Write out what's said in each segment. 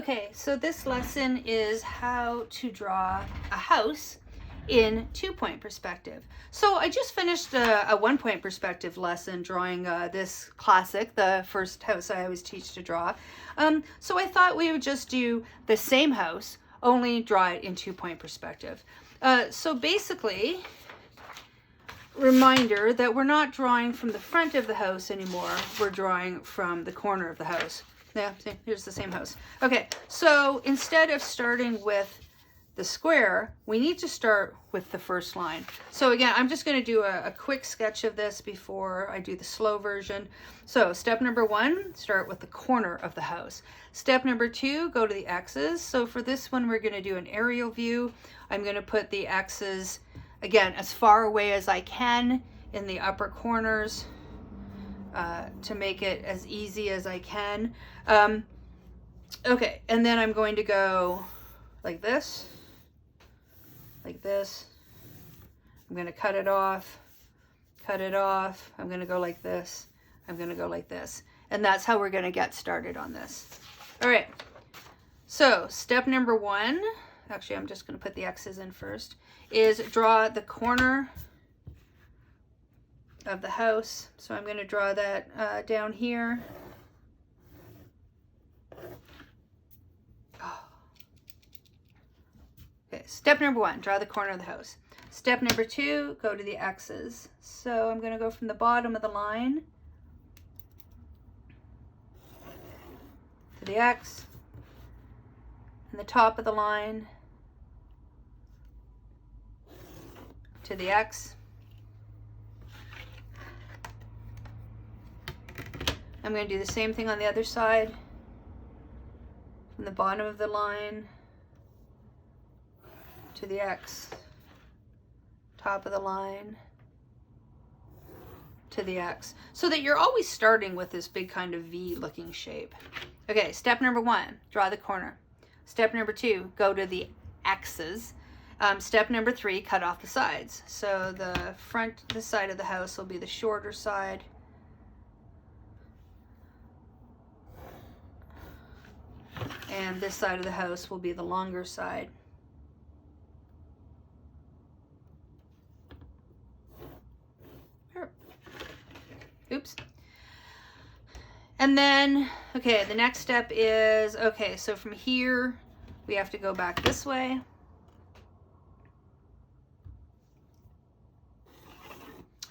Okay, so this lesson is how to draw a house in 2-point perspective. So I just finished a 1-point perspective lesson drawing this classic, the first house I always teach to draw. So I thought we would just do the same house, only draw it in 2-point perspective. So basically, reminder that we're not drawing from the front of the house anymore, we're drawing from the corner of the house. Yeah, see, here's the same house. Okay, so instead of starting with the square, we need to start with the first line. So again, I'm just going to do a quick sketch of this before I do the slow version. So step number 1, start with the corner of the house. Step number 2, go to the X's. So for this one, we're going to do an aerial view. I'm going to put the X's, again, as far away as I can in the upper corners to make it as easy as I can. Okay, and then I'm going to go like this, like this. I'm going to cut it off, I'm going to go like this, I'm going to go like this. And that's how we're going to get started on this. All right, so step number 1, actually I'm just going to put the X's in first, is draw the corner of the house. So I'm going to draw that down here. Okay, step number 1, draw the corner of the house. Step number 2, go to the X's. So I'm going to go from the bottom of the line to the X, and the top of the line to the X. I'm going to do the same thing on the other side, from the bottom of the line to the X, top of the line to the X, so that you're always starting with this big kind of V looking shape. Okay, step number 1, draw the corner. Step number 2, go to the X's. Step number 3, cut off the sides. So this side of the house will be the shorter side. And this side of the house will be the longer side. Oops. And then, okay, the next step is, okay, so from here, we have to go back this way.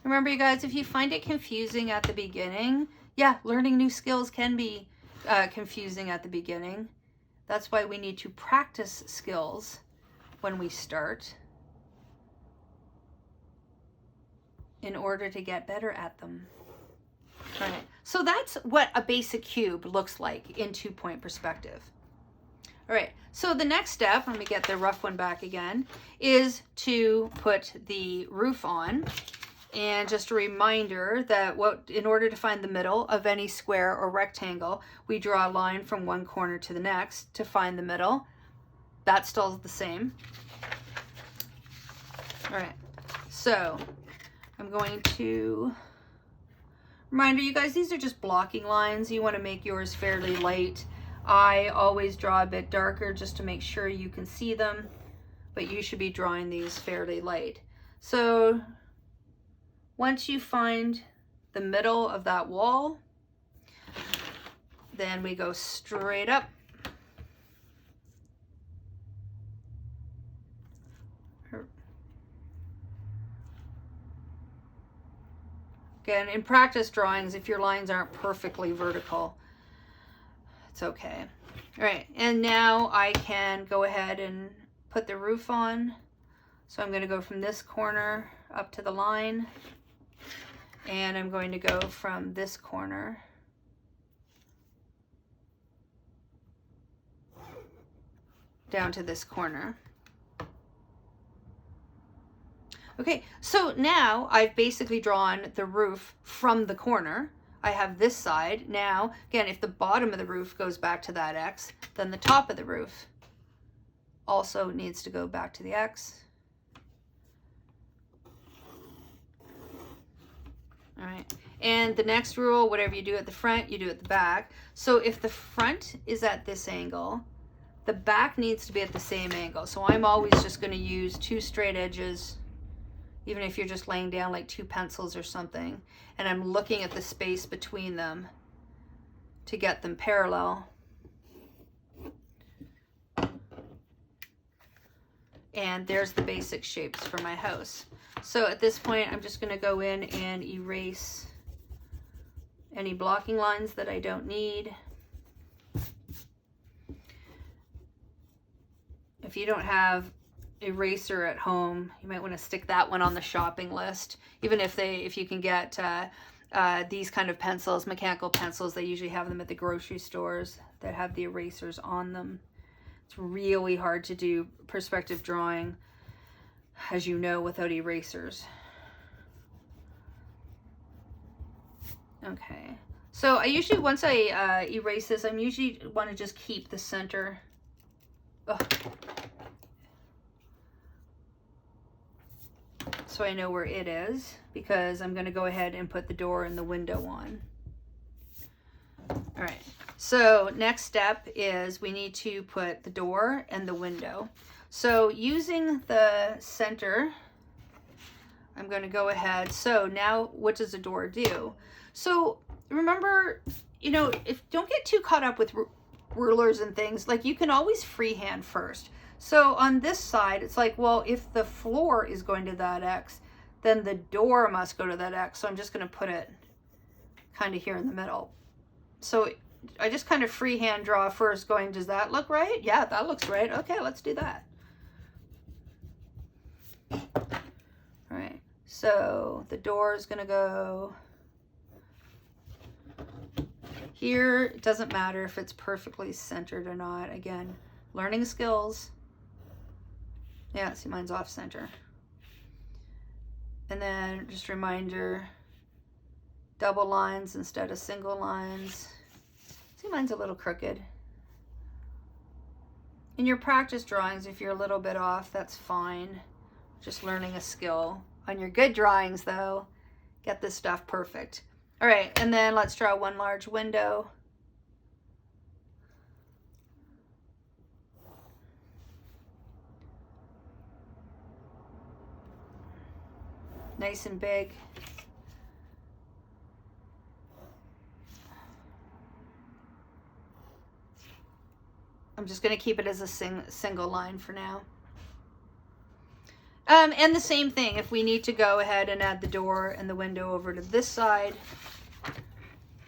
Remember, you guys, if you find it confusing at the beginning, yeah, learning new skills can be confusing at the beginning. That's why we need to practice skills when we start in order to get better at them. All right, so that's what a basic cube looks like in 2-point perspective. All right, so the next step, let me get the rough one back again, is to put the roof on. And just a reminder that in order to find the middle of any square or rectangle, we draw a line from one corner to the next to find the middle. That's still the same. All right, so I'm going to reminder you guys, these are just blocking lines. You want to make yours fairly light. I always draw a bit darker just to make sure you can see them, but you should be drawing these fairly light. So once you find the middle of that wall, then we go straight up. Again, in practice drawings, if your lines aren't perfectly vertical, it's okay. All right, and now I can go ahead and put the roof on. So I'm going to go from this corner up to the line. And I'm going to go from this corner down to this corner. Okay, so now I've basically drawn the roof from the corner. I have this side. Now, again, if the bottom of the roof goes back to that X, then the top of the roof also needs to go back to the X. All right, and the next rule, whatever you do at the front, you do at the back. So if the front is at this angle, the back needs to be at the same angle. So I'm always just going to use 2 straight edges, even if you're just laying down like 2 pencils or something. And I'm looking at the space between them to get them parallel. And there's the basic shapes for my house. So at this point, I'm just going to go in and erase any blocking lines that I don't need. If you don't have eraser at home, you might want to stick that one on the shopping list. Even if you can get these kind of pencils, mechanical pencils, they usually have them at the grocery stores that have the erasers on them. It's really hard to do perspective drawing, as you know, without erasers. Okay, so I usually, once I erase this, I'm usually want to just keep the center. So I know where it is, because I'm going to go ahead and put the door and the window on. All right, so next step is we need to put the door and the window. So using the center, I'm going to go ahead. So now what does the door do? So remember, you know, don't get too caught up with rulers and things. Like, you can always freehand first. So on this side, it's like, well, if the floor is going to that X, then the door must go to that X. So I'm just going to put it kind of here in the middle. So I just kind of freehand draw first, going, does that look right? Yeah, that looks right. Okay, let's do that. All right, so the door is going to go here. It doesn't matter if it's perfectly centered or not. Again, learning skills. Yeah, see, mine's off center. And then just a reminder, double lines instead of single lines. See, mine's a little crooked. In your practice drawings, if you're a little bit off, that's fine. Just learning a skill. On your good drawings, though, get this stuff perfect. All right, and then let's draw one large window. Nice and big. I'm just going to keep it as a single line for now. And the same thing, if we need to go ahead and add the door and the window over to this side,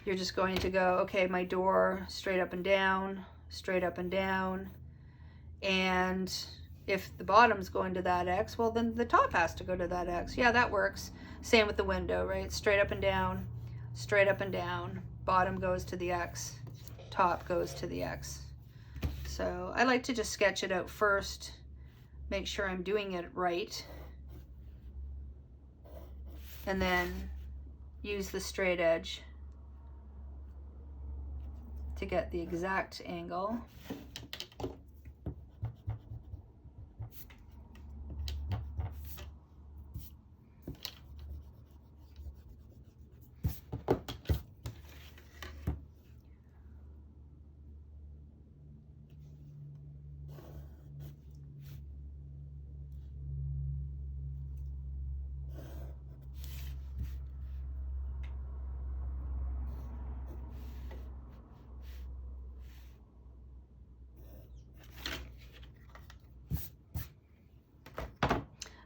you're just going to go, okay, my door straight up and down, straight up and down. And if the bottom's going to that X, well, then the top has to go to that X. Yeah, that works. Same with the window, right? Straight up and down, straight up and down. Bottom goes to the X, top goes to the X. So I like to just sketch it out first, make sure I'm doing it right, and then use the straight edge to get the exact angle.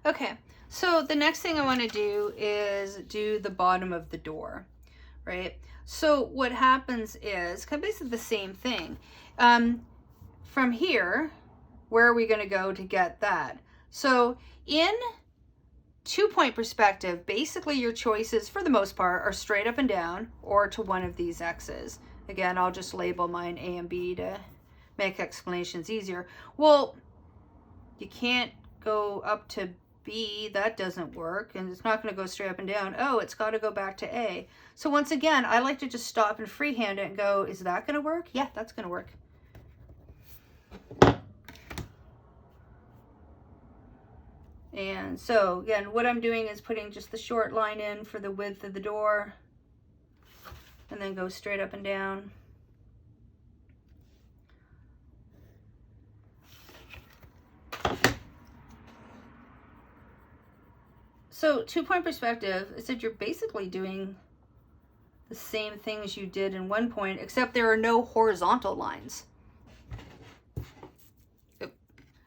Okay, so the next thing I want to do is do the bottom of the door, right? So what happens is kind of basically the same thing. From here, where are we going to go to get that? So in 2-point perspective, basically your choices for the most part are straight up and down or to one of these X's. Again, I'll just label mine A and B to make explanations easier. Well, you can't go up to B, that doesn't work, and it's not going to go straight up and down. Oh, it's got to go back to A. So once again, I like to just stop and freehand it and go, is that going to work? Yeah, that's going to work. And so again, what I'm doing is putting just the short line in for the width of the door, and then go straight up and down. So 2-point perspective, it said you're basically doing the same things you did in 1 point, except there are no horizontal lines.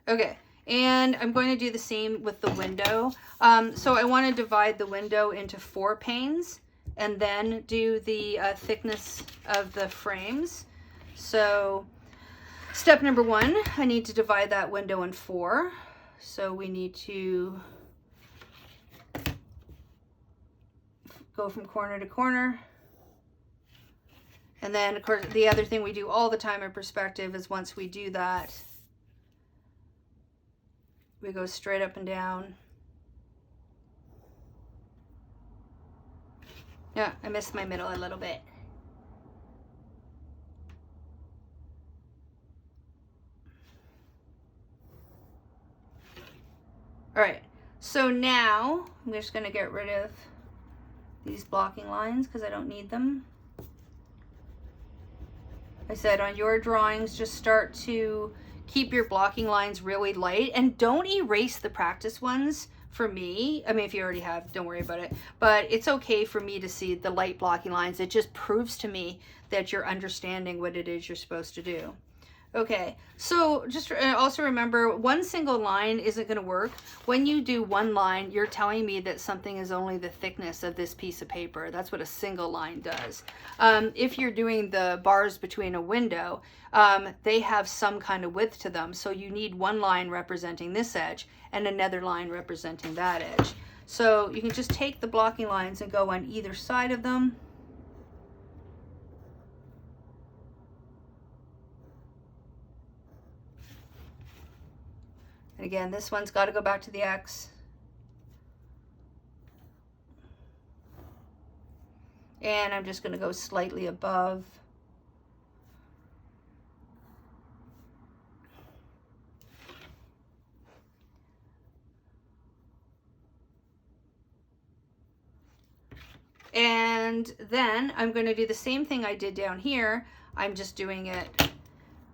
Okay, and I'm going to do the same with the window. So I want to divide the window into 4 panes and then do the thickness of the frames. So step number 1, I need to divide that window in 4. So we need to go from corner to corner. And then, of course, the other thing we do all the time in perspective is once we do that, we go straight up and down. Yeah, I missed my middle a little bit. All right, so now I'm just going to get rid of these blocking lines because I don't need them. I said on your drawings, just start to keep your blocking lines really light and don't erase the practice ones for me. I mean, if you already have, don't worry about it, but it's okay for me to see the light blocking lines. It just proves to me that you're understanding what it is you're supposed to do. Okay, so just also remember, one single line isn't going to work. When you do one line, you're telling me that something is only the thickness of this piece of paper. That's what a single line does. If you're doing the bars between a window, they have some kind of width to them. So you need one line representing this edge and another line representing that edge. So you can just take the blocking lines and go on either side of them. And again, this one's got to go back to the X. And I'm just going to go slightly above. And then I'm going to do the same thing I did down here. I'm just doing it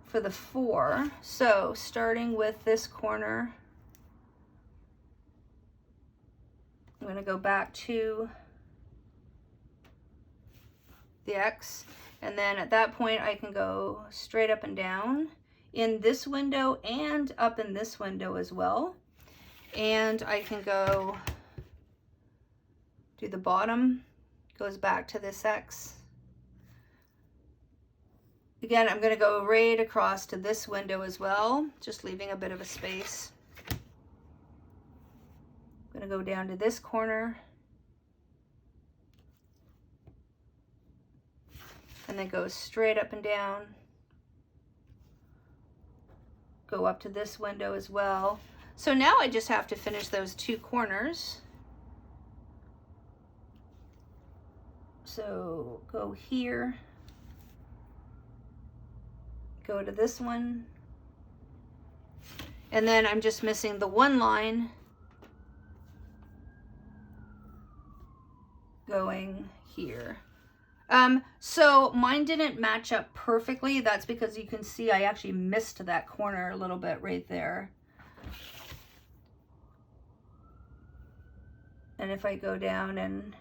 for the 4. So starting with this corner, I'm going to go back to the X, and then at that point I can go straight up and down in this window and up in this window as well. And I can go do the bottom, goes back to this X. Again, I'm going to go right across to this window as well, just leaving a bit of a space. I'm going to go down to this corner and then go straight up and down. Go up to this window as well. So now I just have to finish those 2 corners. So go here. Go to this one, and then I'm just missing the one line going here. So mine didn't match up perfectly. That's because you can see I actually missed that corner a little bit right there. And if I go down and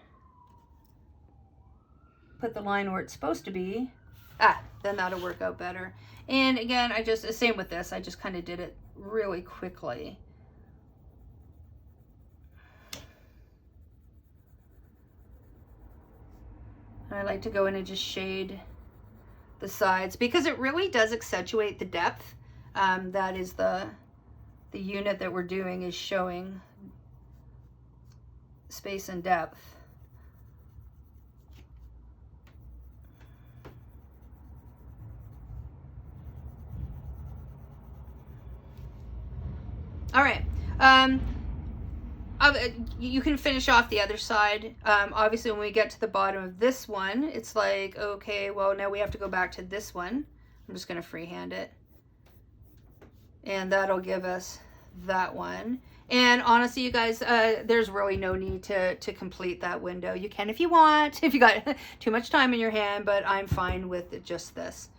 put the line where it's supposed to be, then that'll work out better. And again, same with this, I just kind of did it really quickly. And I like to go in and just shade the sides because it really does accentuate the depth. That is the unit that we're doing, is showing space and depth. All right, you can finish off the other side. Obviously, when we get to the bottom of this one, it's like, okay, well, now we have to go back to this one. I'm just going to freehand it. And that'll give us that one. And honestly, you guys, there's really no need to complete that window. You can if you want, if you got too much time in your hand, but I'm fine with just this.